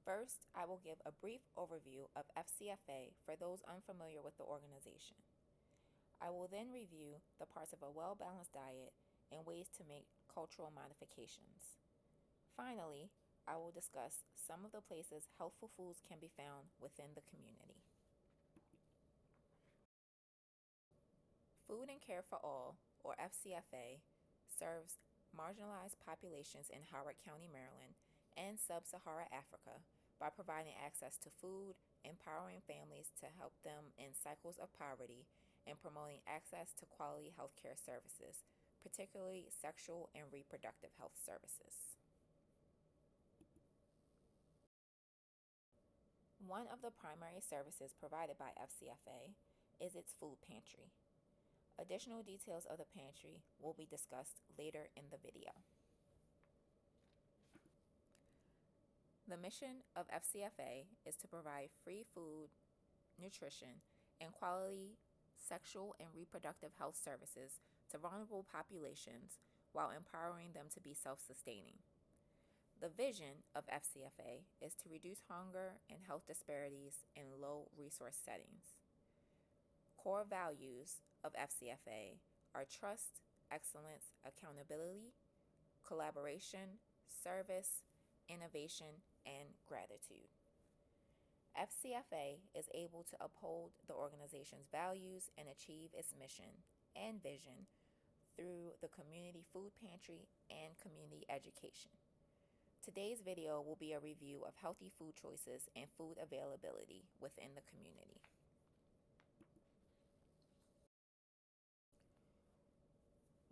First, I will give a brief overview of FCFA for those unfamiliar with the organization. I will then review the parts of a well-balanced diet and ways to make cultural modifications. Finally, I will discuss some of the places healthful foods can be found within the community. Food and Care for All, or FCFA, serves marginalized populations in Howard County, Maryland, and sub-Saharan Africa by providing access to food, empowering families to help them in cycles of poverty, and promoting access to quality health care services, particularly sexual and reproductive health services. One of the primary services provided by FCFA is its food pantry. Additional details of the pantry will be discussed later in the video. The mission of FCFA is to provide free food, nutrition, and quality sexual and reproductive health services to vulnerable populations while empowering them to be self-sustaining. The vision of FCFA is to reduce hunger and health disparities in low-resource settings. Core values of FCFA are trust, excellence, accountability, collaboration, service, innovation, and gratitude. FCFA is able to uphold the organization's values and achieve its mission and vision through the community food pantry and community education. Today's video will be a review of healthy food choices and food availability within the community.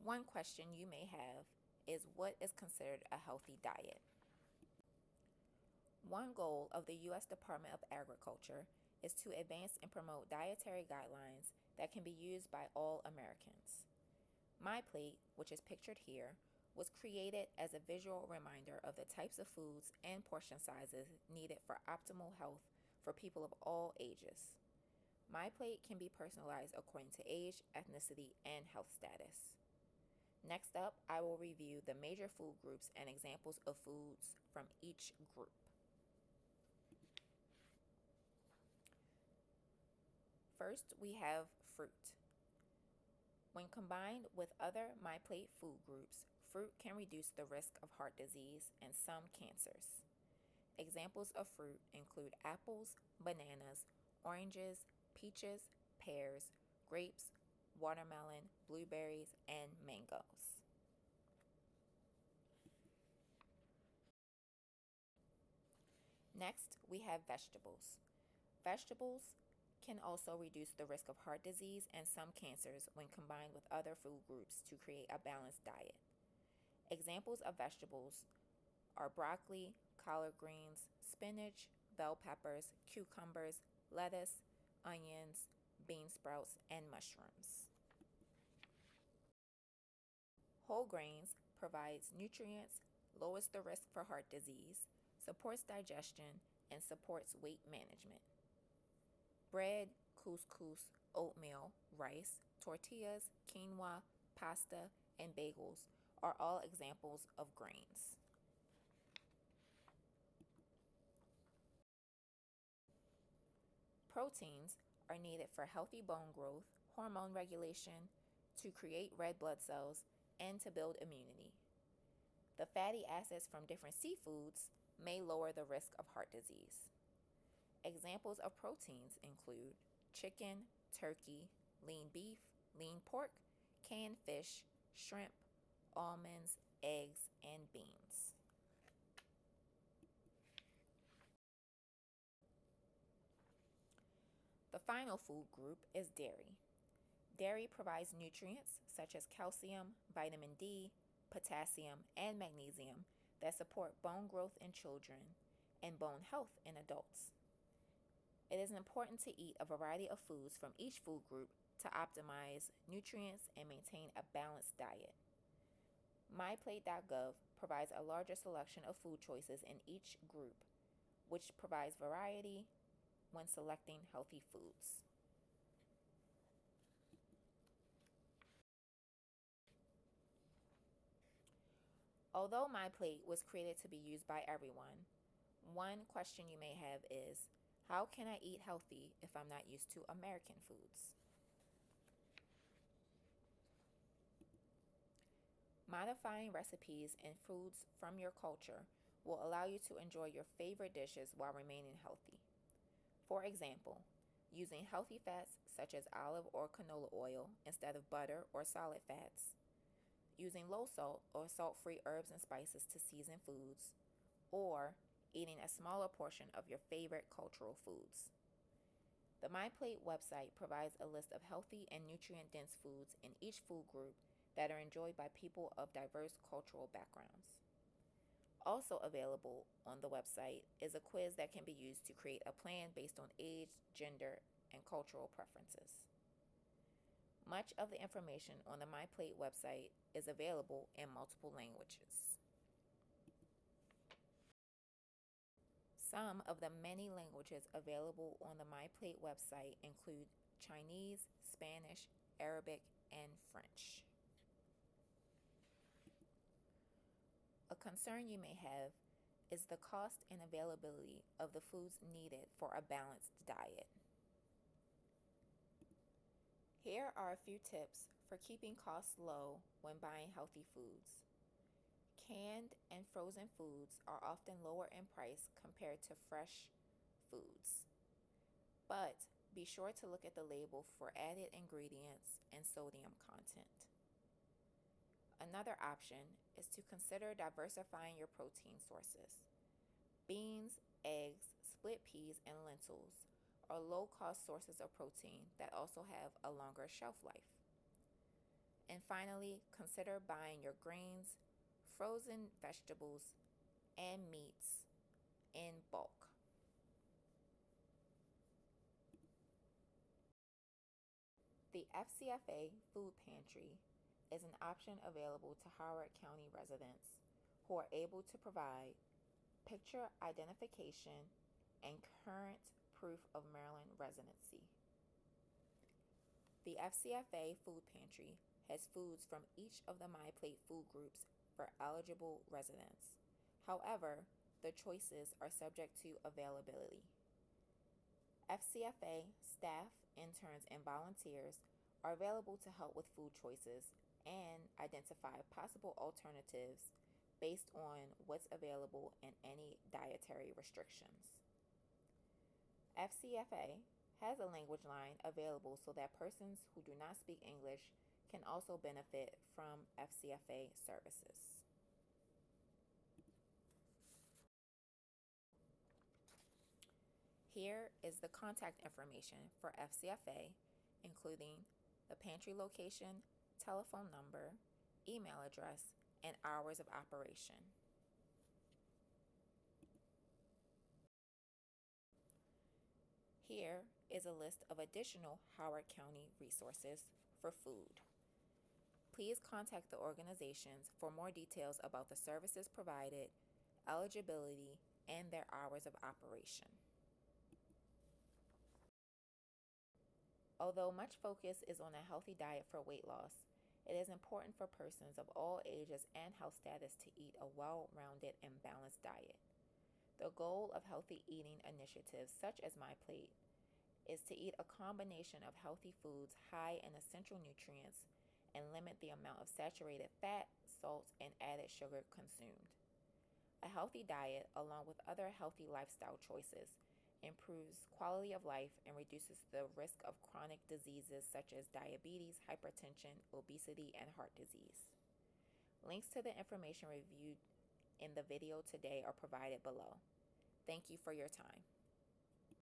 One question you may have is, what is considered a healthy diet? One goal of the U.S. Department of Agriculture is to advance and promote dietary guidelines that can be used by all Americans. MyPlate, which is pictured here, was created as a visual reminder of the types of foods and portion sizes needed for optimal health for people of all ages. MyPlate can be personalized according to age, ethnicity, and health status. Next up, I will review the major food groups and examples of foods from each group. First, we have fruit. When combined with other MyPlate food groups, fruit can reduce the risk of heart disease and some cancers. Examples of fruit include apples, bananas, oranges, peaches, pears, grapes, watermelon, blueberries, and mangoes. Next, we have vegetables. Vegetables can also reduce the risk of heart disease and some cancers when combined with other food groups to create a balanced diet. Examples of vegetables are broccoli, collard greens, spinach, bell peppers, cucumbers, lettuce, onions, bean sprouts, and mushrooms. Whole grains provides nutrients, lowers the risk for heart disease, supports digestion, and supports weight management. Bread, couscous, oatmeal, rice, tortillas, quinoa, pasta, and bagels are all examples of grains. Proteins are needed for healthy bone growth, hormone regulation, to create red blood cells, and to build immunity. The fatty acids from different seafoods may lower the risk of heart disease. Examples of proteins include chicken, turkey, lean beef, lean pork, canned fish, shrimp, almonds, eggs, and beans. The final food group is dairy. Dairy provides nutrients such as calcium, vitamin D, potassium, and magnesium that support bone growth in children and bone health in adults. It is important to eat a variety of foods from each food group to optimize nutrients and maintain a balanced diet. MyPlate.gov provides a larger selection of food choices in each group, which provides variety when selecting healthy foods. Although MyPlate was created to be used by everyone, One question you may have is, how can I eat healthy if I'm not used to American foods? Modifying recipes and foods from your culture will allow you to enjoy your favorite dishes while remaining healthy. For example, using healthy fats such as olive or canola oil instead of butter or solid fats, using low salt or salt-free herbs and spices to season foods, or eating a smaller portion of your favorite cultural foods. The MyPlate website provides a list of healthy and nutrient-dense foods in each food group that are enjoyed by people of diverse cultural backgrounds. Also available on the website is a quiz that can be used to create a plan based on age, gender, and cultural preferences. Much of the information on the MyPlate website is available in multiple languages. Some of the many languages available on the MyPlate website include Chinese, Spanish, Arabic, and French. A concern you may have is the cost and availability of the foods needed for a balanced diet. Here are a few tips for keeping costs low when buying healthy foods. Canned and frozen foods are often lower in price compared to fresh foods, but be sure to look at the label for added ingredients and sodium content. Another option is to consider diversifying your protein sources. Beans, eggs, split peas, and lentils are low-cost sources of protein that also have a longer shelf life. And finally, consider buying your grains, frozen vegetables, and meats in bulk. The FCFA Food Pantry is an option available to Howard County residents who are able to provide picture identification and current proof of Maryland residency. The FCFA Food Pantry has foods from each of the MyPlate food groups for eligible residents. However, the choices are subject to availability. FCFA staff, interns, and volunteers are available to help with food choices and identify possible alternatives based on what's available and any dietary restrictions. FCFA has a language line available so that persons who do not speak English can also benefit from FCFA services. Here is the contact information for FCFA, including the pantry location, telephone number, email address, and hours of operation. Here is a list of additional Howard County resources for food. Please contact the organizations for more details about the services provided, eligibility, and their hours of operation. Although much focus is on a healthy diet for weight loss, it is important for persons of all ages and health status to eat a well-rounded and balanced diet. The goal of healthy eating initiatives such as MyPlate is to eat a combination of healthy foods high in essential nutrients and limit the amount of saturated fat, salt, and added sugar consumed. A healthy diet, along with other healthy lifestyle choices, improves quality of life and reduces the risk of chronic diseases such as diabetes, hypertension, obesity, and heart disease. Links to the information reviewed in the video today are provided below. Thank you for your time.